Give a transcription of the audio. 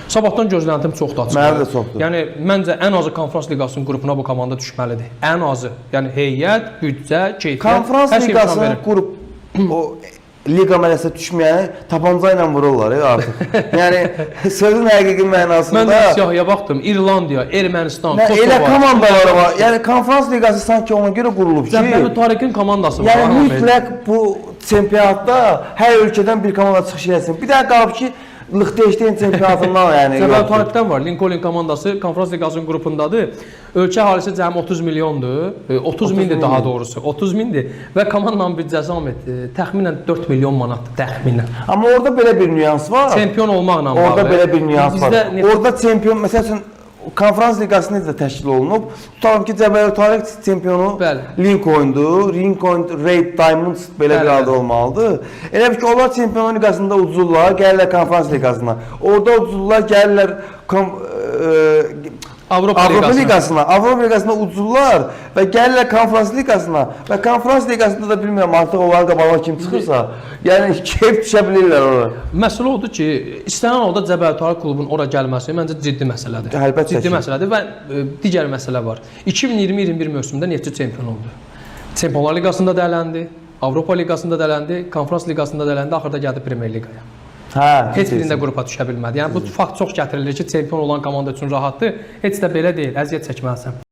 Sabahdan gözləntim çoxdur açıq. Mənim də çoxdur. Yəni məncə ən azı Konfrans Liqasının qrupuna bu komanda düşməlidir. Ən azı. Yəni heyət, büdcə, keyfiyyət, Konfrans Liqasının qrup o liqa mərhələsinə düşməyəni tapanca ilə vururlar artıq. Yəni sözün həqiqi mənasında mən də siyahıya baxdım. İrlandiya, Ermənistan, Kosova. Elə komandalar var. Yəni Konfrans Liqası sanki ona görə qurulub ki, Zəfər Tariqin komandası var. Yəni mütləq bu çempionatda hər ölkədən bir komanda çıxış etsin. Bir də qalıb ki, Liechtenstein çempionatından yəni. Zəfər Tariqdən var. Lincoln komandası Konfrans Liqasının qrupundadır. Ölkə əhalisi cəmi 30 milyondur. 30 mindir daha doğrusu. 30 mindir və komandanın büdcəsi Ahmet təxminən 4 milyon manatdır təxminən. Amma orada belə bir nüans var. Çempion olmaqla bağlı. Orada belə bir nüans var. Orada çempion məsəl üçün Konfrans Liqası necə təşkil olunub? Tutalım ki, Cəbrayıl Tariq çempionu Lincolndur. Lincoln Red Diamonds belə bir adı olmalıdır. Elə bir ki, onlar Çempionlar Liqasında uduzurlar, gəlirlər Konfrans Liqasına. Orada uduzurlar, gəlirlər Avropa Liqasına uduzurlar və gəlirlər Konfrans Liqasına və Konfrans Liqasında da bilmirəm artıq onların qabağına kim çıxırsa, yəni keyf düşə bilirlər ora. Məsələ odur ki, istənilən halda Cəbrayıl Tariq klubunun ora gəlməsi məncə ciddi məsələdir. Əlbəttə ciddi məsələdir və digər məsələ var. 2020-21 mövsümündə neftçi çempion oldu. Çempionlar Liqasında da ələndi, Avropa Liqasında da ələndi, Konfrans Liqasında da ələndi, axırda gəldi Premyer Liqaya. Heç birində qrupa düşə bilmədi. Yəni bu fakt çox gətirilir ki, çempion olan komanda üçün rahatdır. Heç də belə deyil, əziyyət çəkməlisən.